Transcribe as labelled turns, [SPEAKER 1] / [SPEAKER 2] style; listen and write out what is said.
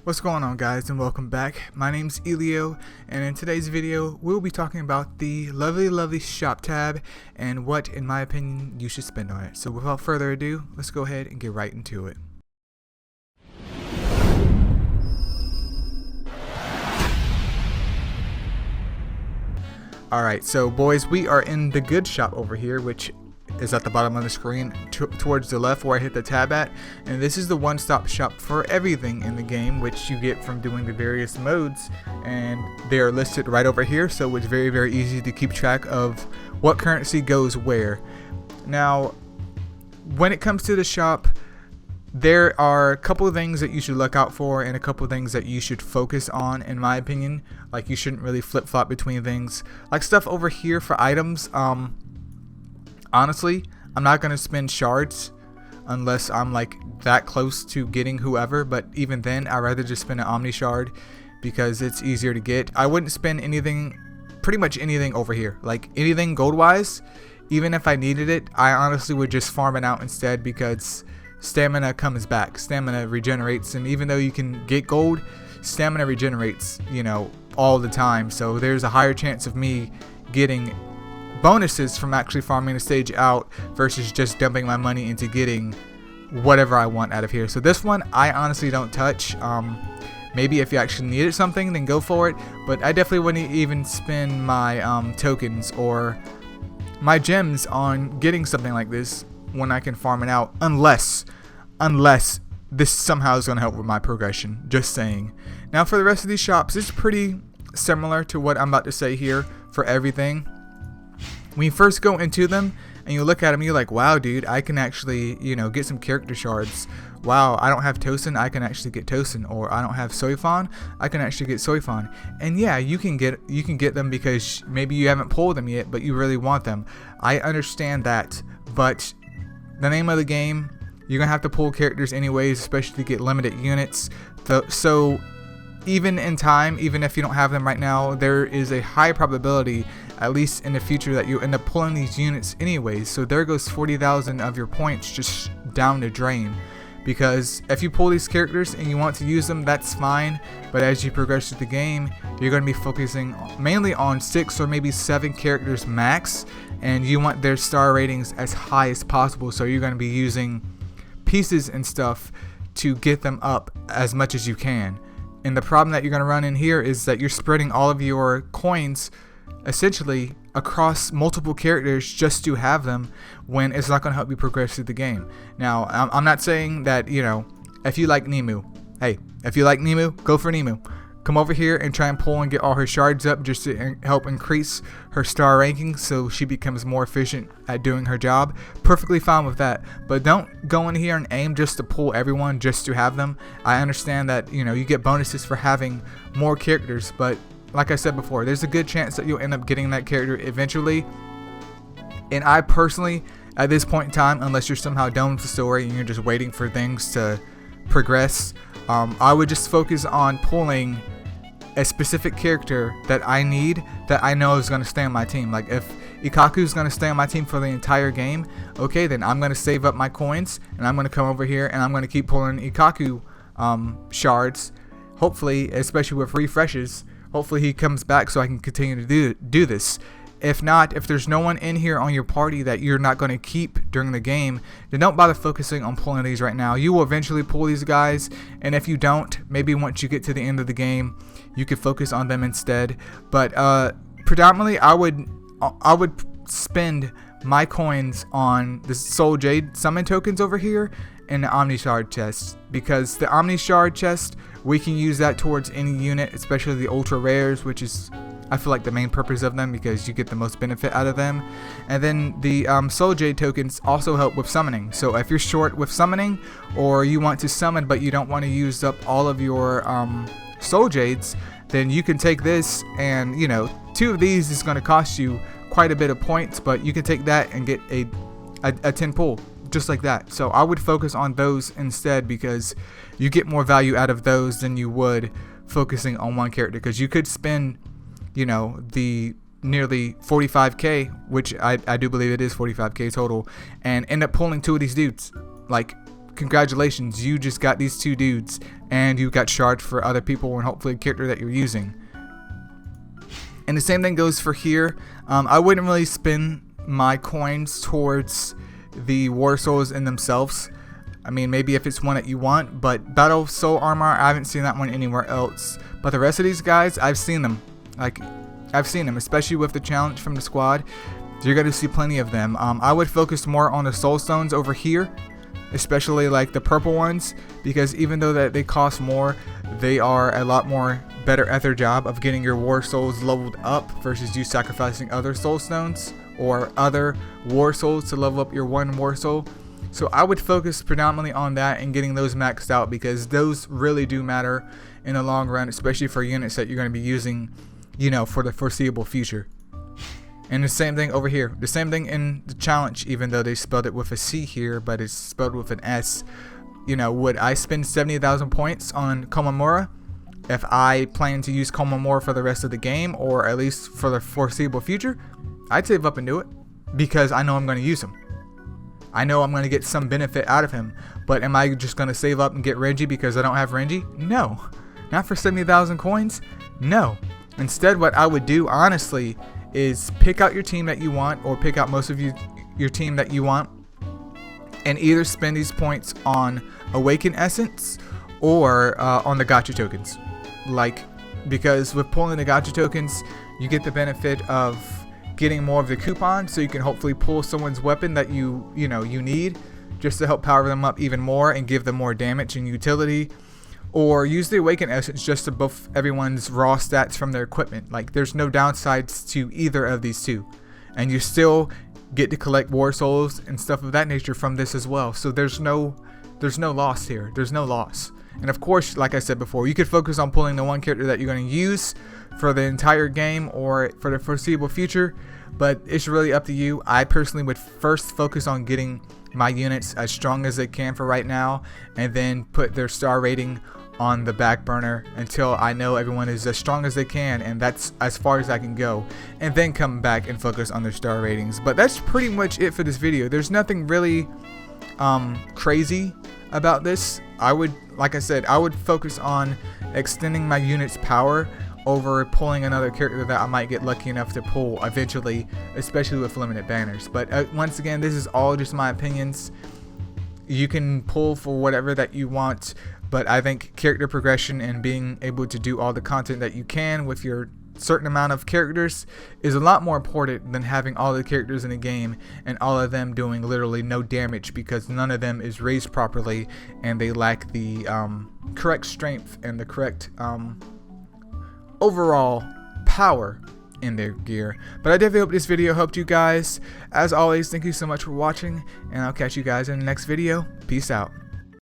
[SPEAKER 1] What's going on, guys, and welcome back. My name's Elio, and in today's video we'll be talking about the lovely shop tab and what, in my opinion, you should spend on it. So without further ado, let's go ahead and get right into it. Alright, so boys, we are in the good shop over here, which is at the bottom of the screen towards the left where I hit the tab at, and this is the one-stop shop for everything in the game, which you get from doing the various modes, and they are listed right over here, so it's very easy to keep track of what currency goes where. Now, when it comes to the shop, there are a couple of things that you should look out for and a couple of things that you should focus on, in my opinion. Like, you shouldn't really flip-flop between things. Like stuff over here for items, honestly, I'm not going to spend shards unless I'm like that close to getting whoever, but even then I'd rather just spend an Omni shard because it's easier to get. I wouldn't spend anything, pretty much anything over here, like anything gold wise. Even if I needed it, I honestly would just farm it out instead, because stamina comes back, stamina regenerates, and even though you can get gold, stamina regenerates, you know, all the time, so there's a higher chance of me getting bonuses from actually farming the stage out versus just dumping my money into getting whatever I want out of here. So this one I honestly don't touch. Maybe if you actually needed something, then go for it, but I definitely wouldn't even spend my tokens or my gems on getting something like this when I can farm it out, unless this somehow is going to help with my progression. Just saying. Now for the rest of these shops, it's pretty similar to what I'm about to say here for everything. When you first go into them and you look at them, you're like, wow, dude, I can actually, you know, get some character shards. Wow, I don't have Tosin, I can actually get Tosin. Or I don't have Soifon, I can actually get Soifon. And yeah, you can get them because maybe you haven't pulled them yet, but you really want them. I understand that, but the name of the game, you're gonna have to pull characters anyways, especially to get limited units. So even in time, even if you don't have them right now, there is a high probability, at least in the future, that you end up pulling these units anyways. So there goes 40,000 of your points just down the drain. Because if you pull these characters and you want to use them, that's fine, but as you progress through the game, you're going to be focusing mainly on 6 or maybe 7 characters max, and you want their star ratings as high as possible, so you're going to be using pieces and stuff to get them up as much as you can. And the problem that you're going to run in here is that you're spreading all of your coins essentially across multiple characters just to have them, when it's not going to help you progress through the game. Now, I'm not saying that, you know, if you like Nemu, hey, if you like Nemu, go for Nemu. Come over here and try and pull and get all her shards up just to help increase her star ranking so she becomes more efficient at doing her job. Perfectly fine with that, but don't go in here and aim just to pull everyone just to have them. I understand that, you know, you get bonuses for having more characters, but like I said before, there's a good chance that you'll end up getting that character eventually. And I personally, at this point in time, unless you're somehow done with the story and you're just waiting for things to progress, I would just focus on pulling a specific character that I need, that I know is going to stay on my team. Like if Ikaku is going to stay on my team for the entire game, okay, then I'm going to save up my coins and I'm going to come over here and I'm going to keep pulling Ikaku shards. Hopefully, especially with refreshes, hopefully he comes back so I can continue to do this. If not, if there's no one in here on your party that you're not going to keep during the game, then don't bother focusing on pulling these right now. You will eventually pull these guys, and if you don't, maybe once you get to the end of the game, you could focus on them instead. But predominantly, I would spend my coins on the Soul Jade summon tokens over here and the Omni Shard chest, because the Omni Shard chest, we can use that towards any unit, especially the ultra rares, which is, I feel like, the main purpose of them, because you get the most benefit out of them. And then the Soul Jade tokens also help with summoning. So if you're short with summoning, or you want to summon but you don't want to use up all of your Soul Jades, then you can take this, and, you know, 2 of these is going to cost you quite a bit of points, but you can take that and get a 10 pull just like that. So I would focus on those instead, because you get more value out of those than you would focusing on one character, because you could spend, you know, the nearly 45k, which I do believe it is 45k total, and end up pulling 2 of these dudes. Like, congratulations, you just got these 2 dudes, and you got shards for other people and hopefully a character that you're using. And the same thing goes for here. I wouldn't really spend my coins towards the war souls in themselves. I mean, maybe if it's one that you want, but battle soul armor, I haven't seen that one anywhere else. But the rest of these guys, I've seen them. Like, I've seen them, especially with the challenge from the squad. You're going to see plenty of them. I would focus more on the soul stones over here, especially like the purple ones, because even though that they cost more, they are a lot more better at their job of getting your war souls leveled up versus you sacrificing other soul stones or other war souls to level up your one war soul. So I would focus predominantly on that and getting those maxed out, because those really do matter in the long run, especially for units that you're going to be using, you know, for the foreseeable future. And the same thing over here. The same thing in the challenge, even though they spelled it with a C here, but it's spelled with an S. You know, would I spend 70,000 points on Komamura if I plan to use Komamura for the rest of the game, or at least for the foreseeable future? I'd save up and do it, because I know I'm going to use him. I know I'm going to get some benefit out of him. But am I just going to save up and get Renji because I don't have Renji? No. Not for 70,000 coins? No. Instead, what I would do, honestly, is pick out your team that you want, or pick out most of your team that you want, and either spend these points on Awaken Essence or on the gacha tokens. Like, because with pulling the gacha tokens, you get the benefit of getting more of the coupon, so you can hopefully pull someone's weapon that you need, just to help power them up even more and give them more damage and utility. Or use the Awaken Essence just to buff everyone's raw stats from their equipment. Like, there's no downsides to either of these two. And you still get to collect war souls and stuff of that nature from this as well. So there's no loss here. There's no loss. And of course, like I said before, you could focus on pulling the one character that you're going to use for the entire game or for the foreseeable future. But it's really up to you. I personally would first focus on getting my units as strong as they can for right now, and then put their star rating on the back burner until I know everyone is as strong as they can, and that's as far as I can go, and then come back and focus on their star ratings. But that's pretty much it for this video. There's nothing really crazy about this. Like I said, I would focus on extending my unit's power over pulling another character that I might get lucky enough to pull eventually, especially with limited banners. But once again, this is all just my opinions. You can pull for whatever that you want, but I think character progression and being able to do all the content that you can with your certain amount of characters is a lot more important than having all the characters in a game and all of them doing literally no damage, because none of them is raised properly and they lack the correct strength and the correct overall power in their gear. But I definitely hope this video helped you guys. As always, thank you so much for watching, and I'll catch you guys in the next video. Peace out.